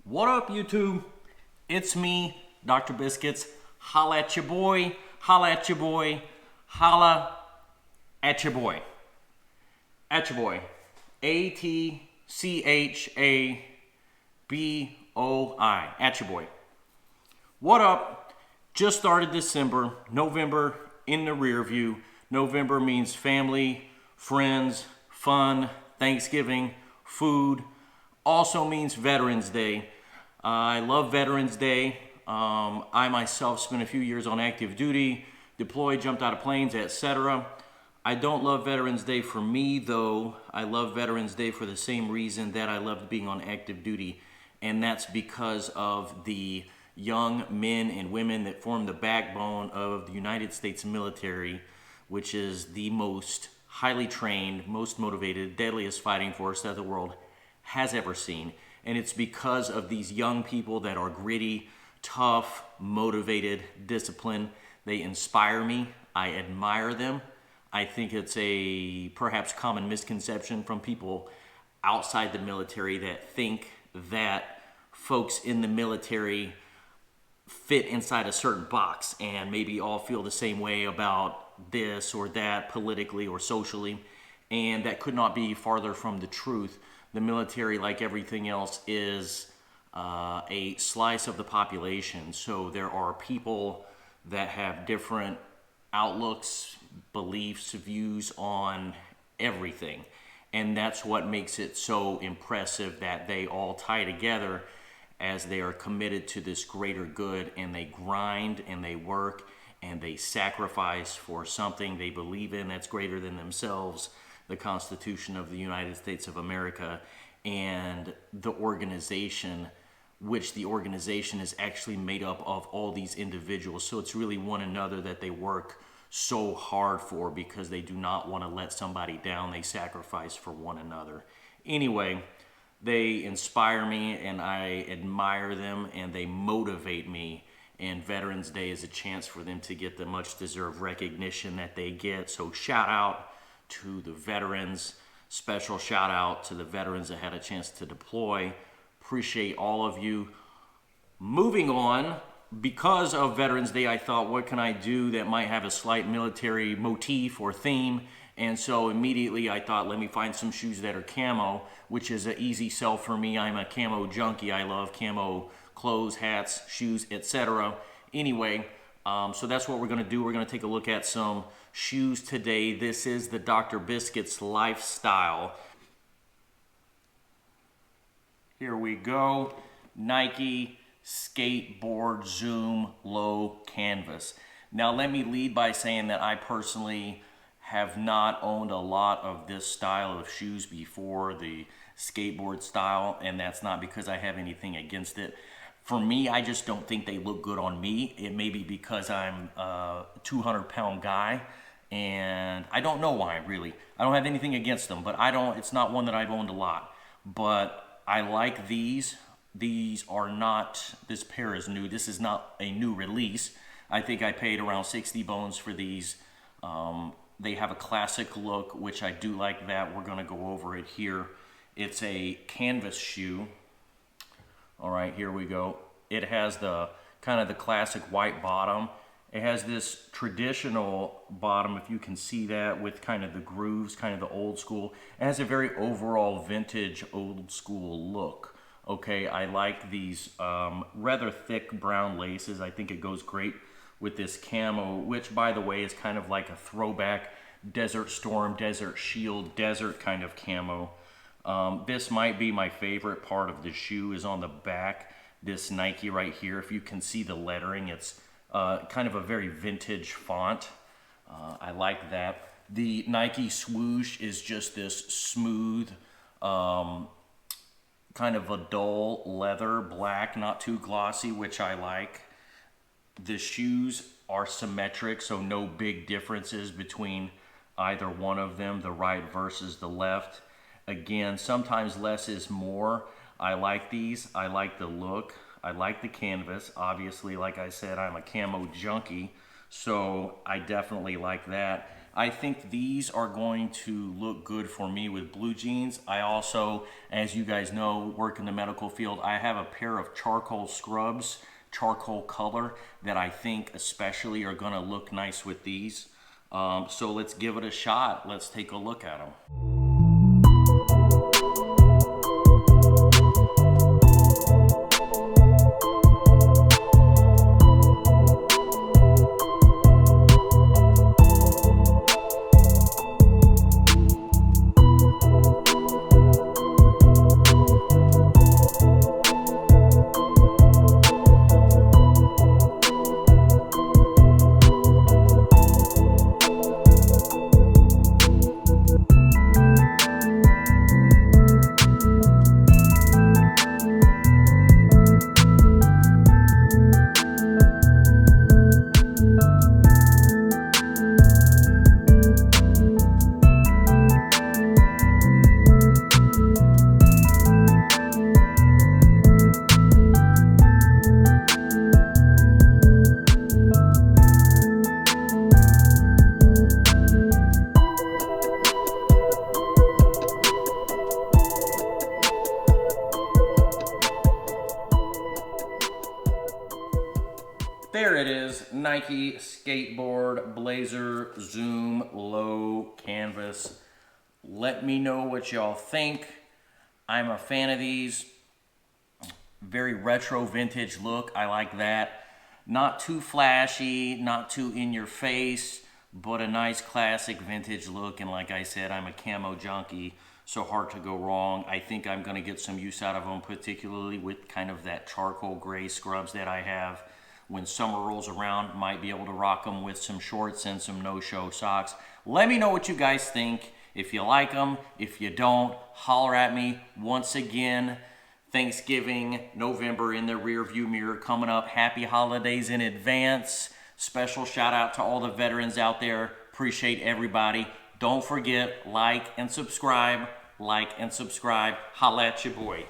What up, YouTube? It's me, Dr. Biscuits. Holla at your boy, holla at your boy, holla at your boy. At your boy. ATCHABOI. At your boy. What up? Just started December. November in the rear view. November means family, friends, fun, Thanksgiving, food. Also means Veterans Day. I love Veterans Day. I myself spent a few years on active duty, deployed, jumped out of planes, etc. I don't love Veterans Day for me, though. I love Veterans Day for the same reason that I loved being on active duty, and that's because of the young men and women that form the backbone of the United States military, which is the most highly trained, most motivated, deadliest fighting force that the world has ever seen. And it's because of these young people that are gritty, tough, motivated, disciplined. They inspire me. I admire them. I think it's a perhaps common misconception from people outside the military that think that folks in the military fit inside a certain box and maybe all feel the same way about this or that politically or socially. And that could not be farther from the truth. The military, like everything else, is a slice of the population. So there are people that have different outlooks, beliefs, views on everything. And that's what makes it so impressive that they all tie together as they are committed to this greater good, and they grind and they work and they sacrifice for something they believe in that's greater than themselves, the Constitution of the United States of America, and the organization, which the organization is actually made up of all these individuals. So it's really one another that they work so hard for because they do not want to let somebody down. They sacrifice for one another. Anyway, they inspire me and I admire them and they motivate me. And Veterans Day is a chance for them to get the much deserved recognition that they get. So shout out to the veterans, special shout out to the veterans that had a chance to deploy. Appreciate all of you. Moving on, because of Veterans Day, I thought, what can I do that might have a slight military motif or theme? And so immediately I thought, let me find some shoes that are camo, which is an easy sell for me. I'm a camo junkie. I love camo clothes, hats, shoes, etc. Anyway, so that's what we're going to do. We're going to take a look at some shoes today. This is the Dr. Biscuits lifestyle. Here we go. Nike Skateboard Zoom Low Canvas. Now let me lead by saying that I personally have not owned a lot of this style of shoes before, the skateboard style, and that's not because I have anything against it. For me, I just don't think they look good on me. It may be because I'm a 200-pound guy, and I don't know why, really. I don't have anything against them, but it's not one that I've owned a lot. But I like these. These are not, this pair is new. This is not a new release. I think I paid around 60 bones for these. They have a classic look, which I do like that. We're gonna go over it here. It's a canvas shoe. All right, here we go. It has the kind of the classic white bottom. It has this traditional bottom, if you can see that, with kind of the grooves, kind of the old school. It has a very overall vintage old school look. Okay, I like these rather thick brown laces. I think it goes great with this camo, which by the way is kind of like a throwback Desert Storm, Desert Shield, desert kind of camo. This might be my favorite part of the shoe is on the back, this Nike right here. If you can see the lettering, it's kind of a very vintage font. I like that. The Nike Swoosh is just this smooth, kind of a dull leather, black, not too glossy, which I like. The shoes are symmetric, so no big differences between either one of them, the right versus the left. Again, sometimes less is more. I like these. I like the look. I like the canvas. Obviously, like I said, I'm a camo junkie, so I definitely like that. I think these are going to look good for me with blue jeans. I also, as you guys know, work in the medical field. I have a pair of charcoal scrubs, charcoal color, that I think especially are gonna look nice with these. So let's give it a shot. Let's take a look at them. There it is, Nike skateboard blazer zoom low canvas. Let me know what y'all think. I'm a fan of these. Very retro vintage look, I like that. Not too flashy, not too in your face, but a nice classic vintage look. And like I said, I'm a camo junkie, so hard to go wrong. I think I'm gonna get some use out of them, particularly with kind of that charcoal gray scrubs that I have. When summer rolls around, might be able to rock them with some shorts and some no-show socks. Let me know what you guys think. If you like them, if you don't, holler at me. Once again, Thanksgiving, November in the rearview mirror coming up. Happy holidays in advance. Special shout out to all the veterans out there. Appreciate everybody. Don't forget, like and subscribe. Like and subscribe. Holla at your boy.